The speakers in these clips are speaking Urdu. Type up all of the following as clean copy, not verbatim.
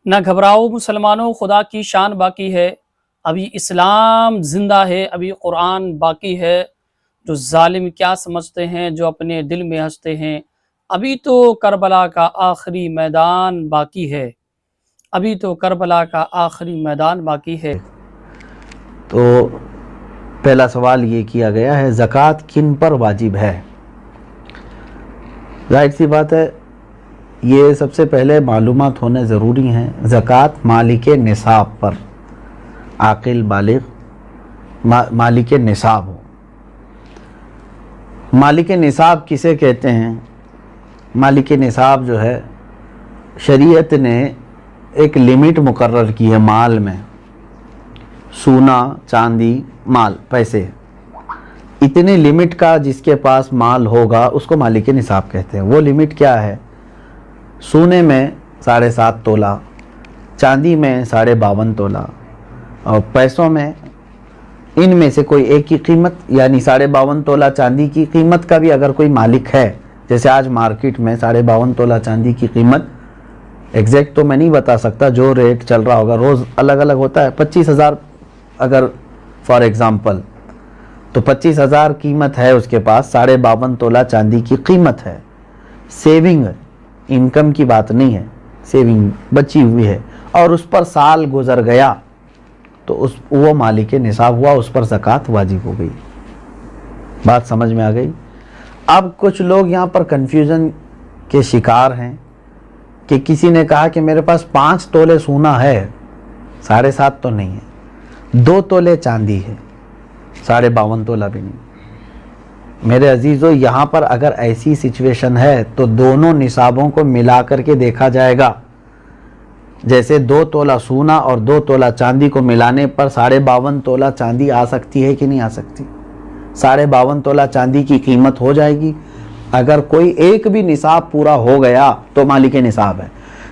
نہ گھبراؤ مسلمانوں، خدا کی شان باقی ہے، ابھی اسلام زندہ ہے، ابھی قرآن باقی ہے۔ جو ظالم کیا سمجھتے ہیں، جو اپنے دل میں ہنستے ہیں، ابھی تو کربلا کا آخری میدان باقی ہے، ابھی تو کربلا کا آخری میدان باقی ہے۔ تو پہلا سوال یہ کیا گیا ہے، زکوٰۃ کن پر واجب ہے؟ ظاہر سی بات ہے، یہ سب سے پہلے معلومات ہونے ضروری ہیں۔ زکوٰۃ مالک نصاب پر، عاقل بالغ مالک نصاب ہو۔ مالک نصاب کسے کہتے ہیں؟ مالک نصاب جو ہے، شریعت نے ایک لمٹ مقرر کی ہے مال میں، سونا، چاندی، مال، پیسے، اتنے لمٹ کا جس کے پاس مال ہوگا اس کو مالک نصاب کہتے ہیں۔ وہ لمٹ کیا ہے؟ سونے میں 7.5 تولہ، چاندی میں 52.5 تولہ، اور پیسوں میں ان میں سے کوئی ایک کی قیمت، یعنی 52.5 تولہ چاندی کی قیمت کا بھی اگر کوئی مالک ہے، جیسے آج مارکیٹ میں 52.5 تولہ چاندی کی قیمت ایگزیکٹ تو میں نہیں بتا سکتا، جو ریٹ چل رہا ہوگا روز الگ الگ ہوتا ہے، 25,000 اگر فار ایگزامپل، تو 25,000 قیمت ہے اس کے پاس، 52.5 تولہ چاندی کی قیمت ہے۔ سیونگ، انکم کی بات نہیں ہے، سیونگ بچی ہوئی ہے، اور اس پر سال گزر گیا تو وہ مالک نصاب ہوا، اس پر زکوٰۃ واجب ہو گئی۔ بات سمجھ میں آ گئی؟ اب کچھ لوگ یہاں پر کنفیوژن کے شکار ہیں کہ کسی نے کہا کہ میرے پاس 5 تولے سونا ہے، 7.5 تو نہیں ہے، 2 تولے چاندی ہے، 52.5 تولہ بھی نہیں۔ میرے عزیزو، یہاں پر اگر ایسی سچویشن ہے تو دونوں نصابوں کو ملا کر کے دیکھا جائے گا۔ جیسے 2 تولہ سونا اور 2 تولہ چاندی کو ملانے پر 52.5 تولہ چاندی آ سکتی ہے کہ نہیں آ سکتی؟ 52.5 تولہ چاندی کی قیمت ہو جائے گی۔ اگر کوئی ایک بھی نصاب پورا ہو گیا تو مالک نصاب ہے۔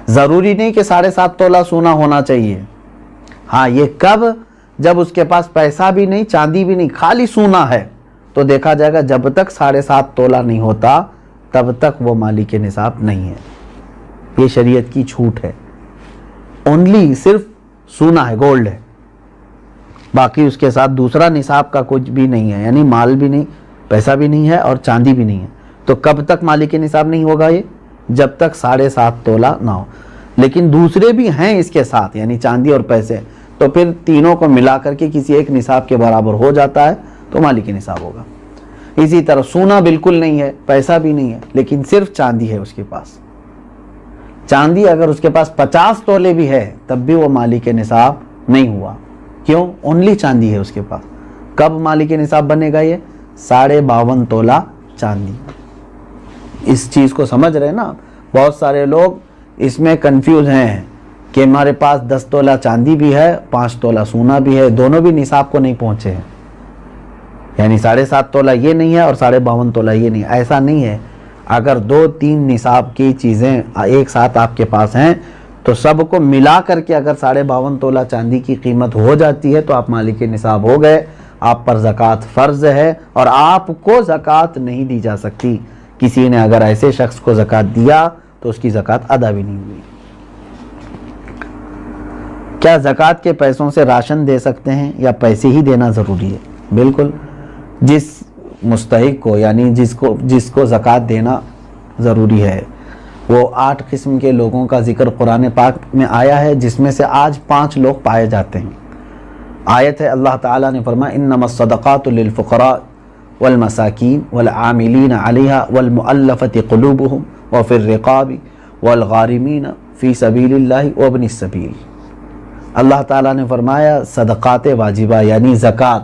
ضروری نہیں کہ 7.5 تولہ سونا ہونا چاہیے۔ ہاں، یہ کب؟ جب اس کے پاس پیسہ بھی نہیں، چاندی بھی نہیں، خالی سونا ہے، تو دیکھا جائے گا جب تک 7.5 تولہ نہیں ہوتا تب تک وہ مالک نصاب نہیں ہے۔ یہ شریعت کی چھوٹ ہے۔ اونلی صرف سونا ہے، گولڈ ہے، باقی اس کے ساتھ دوسرا نصاب کا کچھ بھی نہیں ہے، یعنی مال بھی نہیں، پیسہ بھی نہیں ہے اور چاندی بھی نہیں ہے۔ تو کب تک مالک نصاب نہیں ہوگا یہ؟ جب تک 7.5 تولہ نہ ہو۔ لیکن دوسرے بھی ہیں اس کے ساتھ، یعنی چاندی اور پیسے، تو پھر تینوں کو ملا کر کے کسی ایک نصاب کے برابر ہو جاتا ہے تو مالک نصاب ہوگا۔ اسی طرح سونا بالکل نہیں ہے، پیسہ بھی نہیں ہے، لیکن صرف چاندی ہے اس کے پاس، چاندی اگر اس کے پاس 50 تولے بھی ہے تب بھی وہ مالک نصاب نہیں ہوا۔ کیوں؟ اونلی چاندی ہے اس کے پاس۔ کب مالک نصاب بنے گا یہ؟ 52.5 تولہ چاندی۔ اس چیز کو سمجھ رہے نا؟ بہت سارے لوگ اس میں کنفیوز ہیں کہ ہمارے پاس 10 تولہ چاندی بھی ہے، 5 تولہ سونا بھی ہے، دونوں بھی نصاب کو نہیں پہنچے ہیں، یعنی 7.5 تولہ یہ نہیں ہے اور 52.5 تولہ یہ نہیں، ایسا نہیں ہے۔ اگر 2-3 نصاب کی چیزیں ایک ساتھ آپ کے پاس ہیں تو سب کو ملا کر کے اگر 52.5 تولہ چاندی کی قیمت ہو جاتی ہے تو آپ مالک نصاب ہو گئے، آپ پر زکوٰۃ فرض ہے، اور آپ کو زکوٰۃ نہیں دی جا سکتی۔ کسی نے اگر ایسے شخص کو زکوٰۃ دیا تو اس کی زکوٰۃ ادا بھی نہیں ہوئی۔ کیا زکوٰۃ کے پیسوں سے راشن دے سکتے ہیں یا پیسے ہی دینا ضروری ہے؟ بالکل، جس مستحق کو، یعنی جس کو زکوٰۃ دینا ضروری ہے، وہ 8 قسم کے لوگوں کا ذکر قرآن پاک میں آیا ہے، جس میں سے آج 5 لوگ پائے جاتے ہیں۔ آیت ہے، اللہ تعالیٰ نے فرمایا انما الصدقات للفقراء والمساکین والعاملین علیہا والمؤلفۃ قلوبہم وفی الرقاب والغارمین فی سبیل اللہ وابن السبیل۔ اللہ تعالیٰ نے فرمایا صدقات واجبہ یعنی زکوٰۃ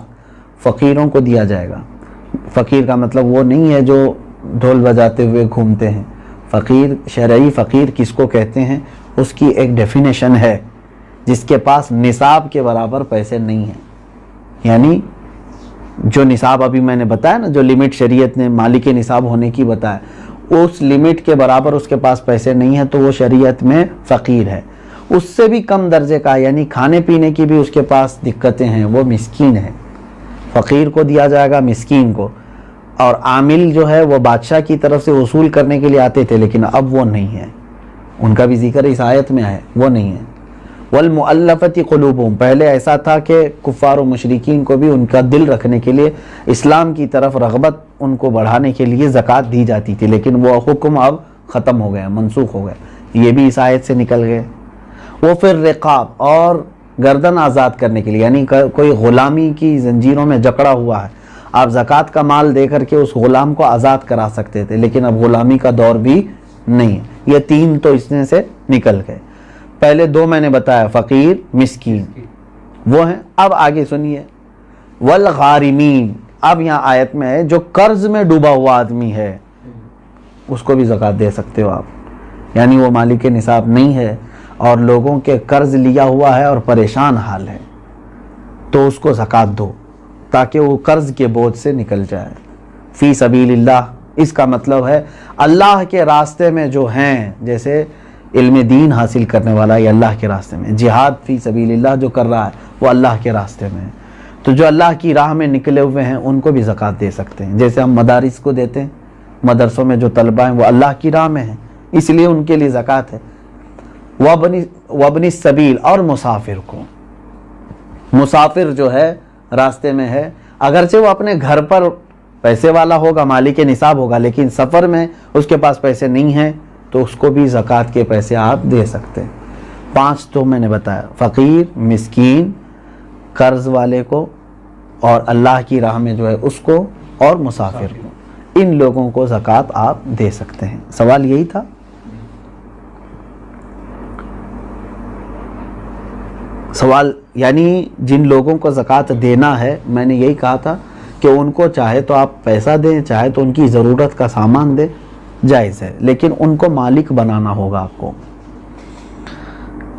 فقیروں کو دیا جائے گا۔ فقیر کا مطلب وہ نہیں ہے جو ڈھول بجاتے ہوئے گھومتے ہیں۔ فقیر، شرعی فقیر کس کو کہتے ہیں؟ اس کی ایک ڈیفینیشن ہے، جس کے پاس نصاب کے برابر پیسے نہیں ہیں، یعنی جو نصاب ابھی میں نے بتایا نا، جو لمٹ شریعت نے مالک نصاب ہونے کی بتایا، اس لمٹ کے برابر اس کے پاس پیسے نہیں ہیں تو وہ شریعت میں فقیر ہے۔ اس سے بھی کم درجے کا، یعنی کھانے پینے کی بھی اس کے پاس دقتیں ہیں، وہ مسکین ہے۔ فقیر کو دیا جائے گا، مسکین کو۔ اور عامل جو ہے وہ بادشاہ کی طرف سے وصول کرنے کے لیے آتے تھے، لیکن اب وہ نہیں ہے، ان کا بھی ذکر اس آیت میں ہے، وہ نہیں ہے۔ والمؤلفۃ قلوبہم، پہلے ایسا تھا کہ کفار و مشرکین کو بھی ان کا دل رکھنے کے لیے، اسلام کی طرف رغبت ان کو بڑھانے کے لیے زکوٰۃ دی جاتی تھی، لیکن وہ حکم اب ختم ہو گیا، منسوخ ہو گیا، یہ بھی اس آیت سے نکل گئے۔ وہ پھر رقاب، اور گردن آزاد کرنے کے لیے، یعنی کوئی غلامی کی زنجیروں میں جکڑا ہوا ہے، آپ زکوٰۃ کا مال دے کر کے اس غلام کو آزاد کرا سکتے تھے، لیکن اب غلامی کا دور بھی نہیں ہے۔ یہ تین تو اس میں سے نکل گئے۔ پہلے دو میں نے بتایا، فقیر، مسکین، وہ ہیں۔ اب آگے سنیے، والغارمین، اب یہاں آیت میں ہے جو قرض میں ڈوبا ہوا آدمی ہے اس کو بھی زکوٰۃ دے سکتے ہو آپ، یعنی وہ مالک نصاب نہیں ہے اور لوگوں کے قرض لیا ہوا ہے اور پریشان حال ہے، تو اس کو زکوٰۃ دو تاکہ وہ قرض کے بوجھ سے نکل جائے۔ فی سبیل اللہ، اس کا مطلب ہے اللہ کے راستے میں جو ہیں، جیسے علم دین حاصل کرنے والا یہ اللہ کے راستے میں، جہاد فی سبیل اللہ جو کر رہا ہے وہ اللہ کے راستے میں ہے، تو جو اللہ کی راہ میں نکلے ہوئے ہیں ان کو بھی زکوٰۃ دے سکتے ہیں، جیسے ہم مدارس کو دیتے ہیں، مدرسوں میں جو طلبہ ہیں وہ اللہ کی راہ میں ہیں، اس لیے ان کے لیے زکوٰۃ ہے۔ وابن السبیل، اور مسافر کو، مسافر جو ہے راستے میں ہے، اگرچہ وہ اپنے گھر پر پیسے والا ہوگا، مالک نصاب ہوگا، لیکن سفر میں اس کے پاس پیسے نہیں ہیں تو اس کو بھی زکوٰۃ کے پیسے آپ دے سکتے ہیں۔ 5 تو میں نے بتایا، فقیر، مسکین، قرض والے کو، اور اللہ کی راہ میں جو ہے اس کو، اور مسافر کو، ان لوگوں کو زکوٰۃ آپ دے سکتے ہیں۔ سوال یہی تھا؟ سوال یعنی جن لوگوں کو زکوٰۃ دینا ہے، میں نے یہی کہا تھا کہ ان کو چاہے تو آپ پیسہ دیں، چاہے تو ان کی ضرورت کا سامان دیں، جائز ہے، لیکن ان کو مالک بنانا ہوگا آپ کو۔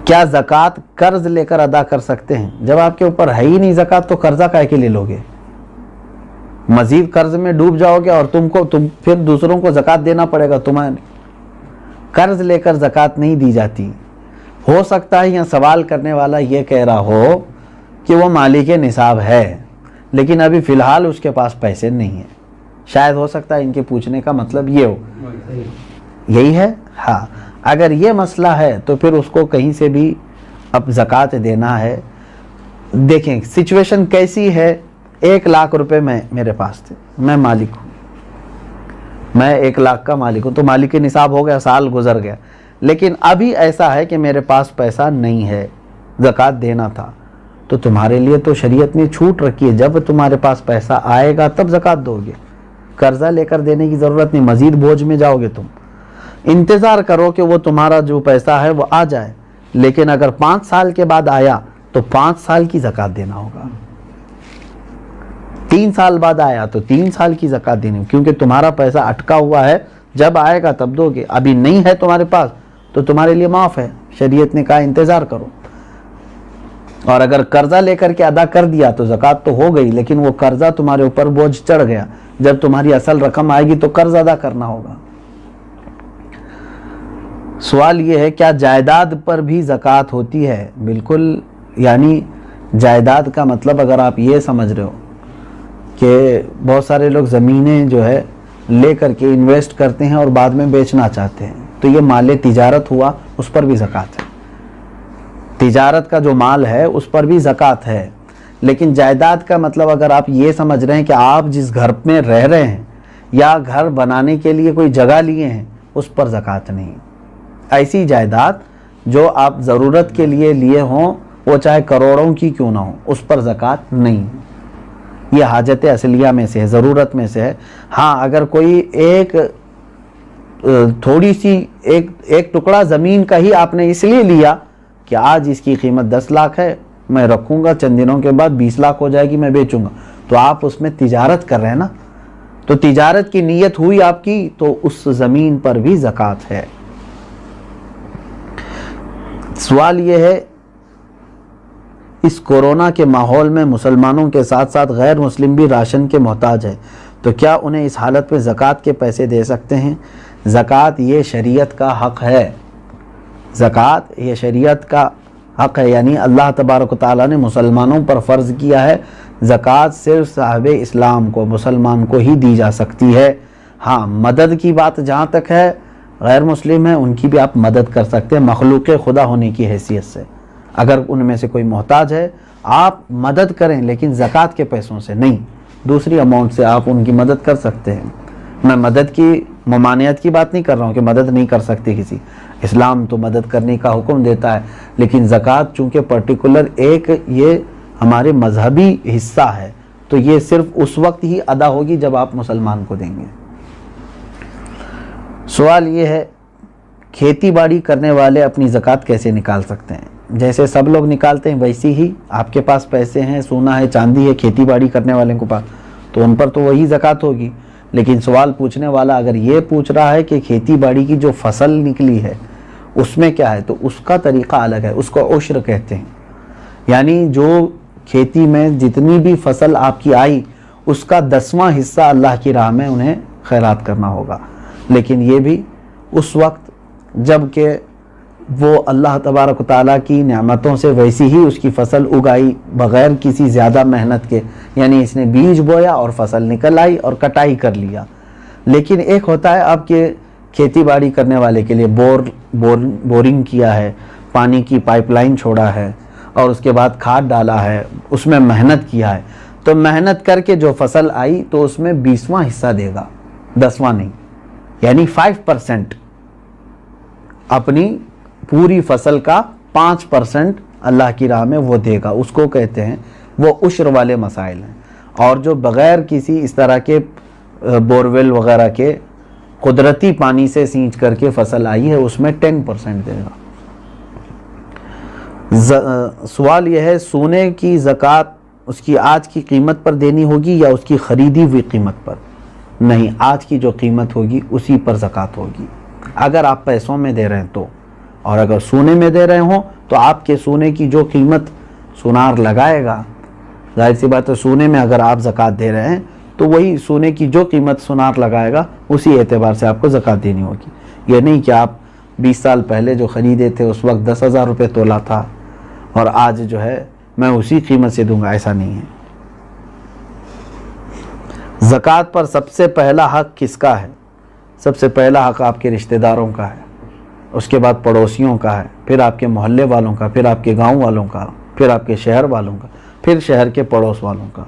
کیا زکوٰۃ قرض لے کر ادا کر سکتے ہیں؟ جب آپ کے اوپر ہے ہی نہیں زکوٰۃ تو قرضہ کائے کے لے لو گے؟ مزید قرض میں ڈوب جاؤ گے اور تم پھر دوسروں کو زکوٰۃ دینا پڑے گا تمہیں۔ قرض لے کر زکوٰۃ نہیں دی جاتی۔ ہو سکتا ہے یہاں سوال کرنے والا یہ کہہ رہا ہو کہ وہ مالک نصاب ہے لیکن ابھی فی الحال اس کے پاس پیسے نہیں ہیں، شاید ہو سکتا ہے ان کے پوچھنے کا مطلب یہ ہو، یہی ہے؟ ہاں، اگر یہ مسئلہ ہے تو پھر اس کو کہیں سے بھی اب زکوٰۃ دینا ہے۔ دیکھیں سچویشن کیسی ہے، 1 لاکھ روپے میرے پاس تھے، میں مالک ہوں، میں 1 لاکھ کا مالک ہوں، تو مالک نصاب ہو گیا، سال گزر گیا، لیکن ابھی ایسا ہے کہ میرے پاس پیسہ نہیں ہے، زکوٰۃ دینا تھا، تو تمہارے لیے تو شریعت نے چھوٹ رکھی ہے، جب تمہارے پاس پیسہ آئے گا تب زکوٰۃ دو گے، قرضہ لے کر دینے کی ضرورت نہیں، مزید بوجھ میں جاؤ گے تم۔ انتظار کرو کہ وہ تمہارا جو پیسہ ہے وہ آ جائے، لیکن اگر 5 سال کے بعد آیا تو 5 سال کی زکوٰۃ دینا ہوگا، 3 سال بعد آیا تو 3 سال کی زکوٰۃ دینی، کیونکہ تمہارا پیسہ اٹکا ہوا ہے، جب آئے گا تب دو گے، ابھی نہیں ہے تمہارے پاس تو تمہارے لیے معاف ہے، شریعت نے کہا انتظار کرو۔ اور اگر قرضہ لے کر کے ادا کر دیا تو زکوٰۃ تو ہو گئی، لیکن وہ قرضہ تمہارے اوپر بوجھ چڑھ گیا، جب تمہاری اصل رقم آئے گی تو قرض ادا کرنا ہوگا۔ سوال یہ ہے کیا جائیداد پر بھی زکوٰۃ ہوتی ہے؟ بالکل، یعنی جائیداد کا مطلب اگر آپ یہ سمجھ رہے ہو کہ بہت سارے لوگ زمینیں جو ہے لے کر کے انویسٹ کرتے ہیں اور بعد میں بیچنا چاہتے ہیں، تو یہ مال تجارت ہوا، اس پر بھی زکوٰۃ ہے، تجارت کا جو مال ہے اس پر بھی زکوٰۃ ہے۔ لیکن جائیداد کا مطلب اگر آپ یہ سمجھ رہے ہیں کہ آپ جس گھر میں رہ رہے ہیں یا گھر بنانے کے لیے کوئی جگہ لیے ہیں، اس پر زکوٰۃ نہیں۔ ایسی جائیداد جو آپ ضرورت کے لیے لیے ہوں، وہ چاہے کروڑوں کی کیوں نہ ہو، اس پر زکوٰۃ نہیں۔ یہ حاجت اصلیہ میں سے ہے، ضرورت میں سے ہے۔ ہاں، اگر کوئی تھوڑی سی ایک ٹکڑا زمین کا ہی آپ نے اس لیے لیا کہ آج اس کی قیمت 10 لاکھ ہے، میں رکھوں گا، چند دنوں کے بعد 20 لاکھ ہو جائے گی، میں بیچوں گا، تو آپ اس میں تجارت کر رہے ہیں نا، تو تجارت کی نیت ہوئی آپ کی، تو اس زمین پر بھی زکوٰۃ ہے۔ سوال یہ ہے اس کورونا کے ماحول میں مسلمانوں کے ساتھ ساتھ غیر مسلم بھی راشن کے محتاج ہے، تو کیا انہیں اس حالت میں زکوٰۃ کے پیسے دے سکتے ہیں؟ زکوٰۃ یہ شریعت کا حق ہے، زکوٰۃ یہ شریعت کا حق ہے، یعنی اللہ تبارک و تعالیٰ نے مسلمانوں پر فرض کیا ہے، زکوٰۃ صرف صاحب اسلام کو، مسلمان کو ہی دی جا سکتی ہے۔ ہاں، مدد کی بات جہاں تک ہے، غیر مسلم ہیں ان کی بھی آپ مدد کر سکتے ہیں مخلوق خدا ہونے کی حیثیت سے، اگر ان میں سے کوئی محتاج ہے آپ مدد کریں، لیکن زکوٰۃ کے پیسوں سے نہیں، دوسری اماؤنٹ سے آپ ان کی مدد کر سکتے ہیں۔ میں مدد کی ممانعت کی بات نہیں کر رہا ہوں کہ مدد نہیں کر سکتے کسی، اسلام تو مدد کرنے کا حکم دیتا ہے، لیکن زکوٰۃ چونکہ پرٹیکولر ایک یہ ہمارے مذہبی حصہ ہے تو یہ صرف اس وقت ہی ادا ہوگی جب آپ مسلمان کو دیں گے۔ سوال یہ ہے کھیتی باڑی کرنے والے اپنی زکوٰۃ کیسے نکال سکتے ہیں؟ جیسے سب لوگ نکالتے ہیں ویسی ہی آپ کے پاس پیسے ہیں، سونا ہے، چاندی ہے، کھیتی باڑی کرنے والے کو پاس تو ان پر تو وہی زکوٰۃ ہوگی۔ لیکن سوال پوچھنے والا اگر یہ پوچھ رہا ہے کہ کھیتی باڑی کی جو فصل نکلی ہے اس میں کیا ہے، تو اس کا طریقہ الگ ہے، اس کو عشر کہتے ہیں۔ یعنی جو کھیتی میں جتنی بھی فصل آپ کی آئی اس کا 10واں حصہ اللہ کی راہ میں انہیں خیرات کرنا ہوگا، لیکن یہ بھی اس وقت جب کہ وہ اللہ تبارک و تعالیٰ کی نعمتوں سے ویسی ہی اس کی فصل اگائی بغیر کسی زیادہ محنت کے، یعنی اس نے بیج بویا اور فصل نکل آئی اور کٹائی کر لیا۔ لیکن ایک ہوتا ہے آپ کے کھیتی باڑی کرنے والے کے لیے بورنگ کیا ہے، پانی کی پائپ لائن چھوڑا ہے اور اس کے بعد کھاد ڈالا ہے، اس میں محنت کیا ہے، تو محنت کر کے جو فصل آئی تو اس میں 20واں حصہ دے گا، 10واں نہیں، یعنی 5% اپنی پوری فصل کا 5% اللہ کی راہ میں وہ دے گا، اس کو کہتے ہیں، وہ عشر والے مسائل ہیں۔ اور جو بغیر کسی اس طرح کے بورویل وغیرہ کے قدرتی پانی سے سینچ کر کے فصل آئی ہے اس میں 10% دے گا۔ سوال یہ ہے سونے کی زکوٰۃ اس کی آج کی قیمت پر دینی ہوگی یا اس کی خریدی ہوئی قیمت پر؟ نہیں، آج کی جو قیمت ہوگی اسی پر زکوٰۃ ہوگی، اگر آپ پیسوں میں دے رہے ہیں تو، اور اگر سونے میں دے رہے ہوں تو آپ کے سونے کی جو قیمت سونار لگائے گا، ظاہر سی بات ہے سونے میں اگر آپ زکوٰۃ دے رہے ہیں تو وہی سونے کی جو قیمت سونار لگائے گا اسی اعتبار سے آپ کو زکوٰۃ دینی ہوگی۔ یہ نہیں کہ آپ 20 سال پہلے جو خریدے تھے اس وقت 10,000 روپے تولہ تھا اور آج جو ہے میں اسی قیمت سے دوں گا، ایسا نہیں ہے۔ زکوٰۃ پر سب سے پہلا حق کس کا ہے؟ سب سے پہلا حق آپ کے رشتہ داروں کا ہے، اس کے بعد پڑوسیوں کا ہے، پھر آپ کے محلے والوں کا، پھر آپ کے گاؤں والوں کا، پھر آپ کے شہر والوں کا، پھر شہر کے پڑوس والوں کا،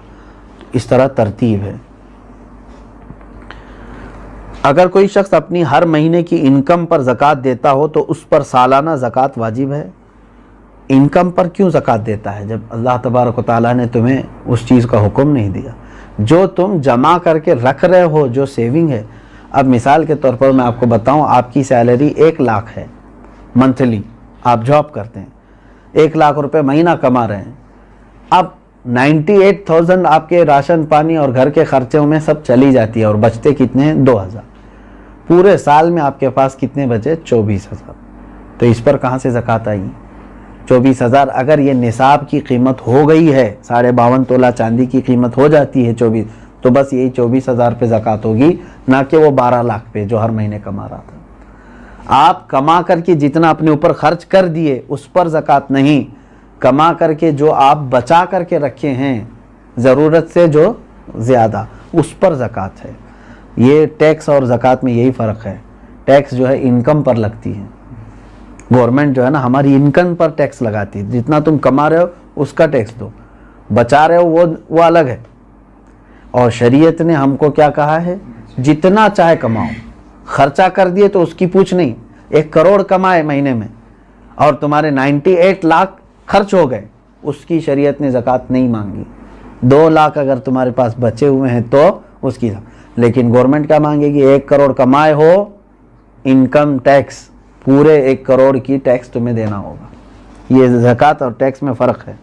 اس طرح ترتیب ہے۔ اگر کوئی شخص اپنی ہر مہینے کی انکم پر زکوٰۃ دیتا ہو تو اس پر سالانہ زکوٰۃ واجب ہے؟ انکم پر کیوں زکوٰۃ دیتا ہے جب اللہ تبارک و تعالیٰ نے تمہیں اس چیز کا حکم نہیں دیا؟ جو تم جمع کر کے رکھ رہے ہو، جو سیونگ ہے، اب مثال کے طور پر میں آپ کو بتاؤں، آپ کی سیلری 1 لاکھ ہے منتھلی، آپ جاب کرتے ہیں، 1 لاکھ روپے مہینہ کما رہے ہیں، اب 98,000 آپ کے راشن پانی اور گھر کے خرچوں میں سب چلی جاتی ہے اور بچتے کتنے ہیں؟ 2,000۔ پورے سال میں آپ کے پاس کتنے بچے؟ 24,000۔ تو اس پر کہاں سے زکوٰۃ آئی؟ 24,000 اگر یہ نصاب کی قیمت ہو گئی ہے، 52.5 تولہ چاندی کی قیمت ہو جاتی ہے 24، تو بس یہی 24,000 پہ زکوٰۃ ہوگی، نہ کہ وہ 12 لاکھ پہ جو ہر مہینے کما رہا تھا۔ آپ کما کر کے جتنا اپنے اوپر خرچ کر دیے اس پر زکوٰۃ نہیں، کما کر کے جو آپ بچا کر کے رکھے ہیں ضرورت سے جو زیادہ، اس پر زکوٰۃ ہے۔ یہ ٹیکس اور زکوٰۃ میں یہی فرق ہے، ٹیکس جو ہے انکم پر لگتی ہے، گورنمنٹ جو ہے نا ہماری انکم پر ٹیکس لگاتی ہے، جتنا تم کما رہے ہو اس کا ٹیکس دو، بچا رہے ہو وہ الگ ہے۔ اور شریعت نے ہم کو کیا کہا ہے؟ جتنا چاہے کماؤ، خرچہ کر دیے تو اس کی پوچھ نہیں۔ 1 کروڑ کمائے مہینے میں اور تمہارے 98 لاکھ خرچ ہو گئے، اس کی شریعت نے زکوٰۃ نہیں مانگی۔ 2 لاکھ اگر تمہارے پاس بچے ہوئے ہیں تو اس کی، لیکن گورنمنٹ کیا مانگے گی؟ 1 کروڑ کمائے ہو، انکم ٹیکس پورے 1 کروڑ کی ٹیکس تمہیں دینا ہوگا۔ یہ زکوٰۃ اور ٹیکس میں فرق ہے۔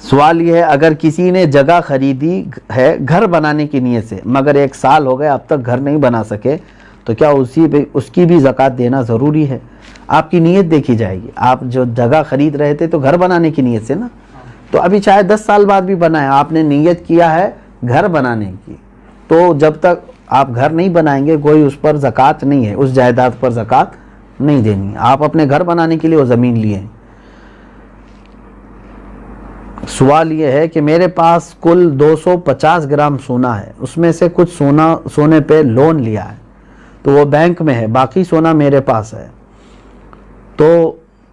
سوال یہ ہے اگر کسی نے جگہ خریدی ہے گھر بنانے کی نیت سے مگر 1 سال ہو گئے اب تک گھر نہیں بنا سکے تو کیا اس کی بھی زکوٰۃ دینا ضروری ہے؟ آپ کی نیت دیکھی جائے گی، آپ جو جگہ خرید رہے تھے تو گھر بنانے کی نیت سے نا، تو ابھی چاہے 10 سال بعد بھی بنائیں، آپ نے نیت کیا ہے گھر بنانے کی، تو جب تک آپ گھر نہیں بنائیں گے کوئی اس پر زکوٰۃ نہیں ہے، اس جائیداد پر زکوٰۃ نہیں دینی۔ آپ اپنے گھر بنانے کے لیے وہ زمین لیے ہیں۔ سوال یہ ہے کہ میرے پاس کل 250 گرام سونا ہے، اس میں سے کچھ سونے پہ لون لیا ہے تو وہ بینک میں ہے، باقی سونا میرے پاس ہے، تو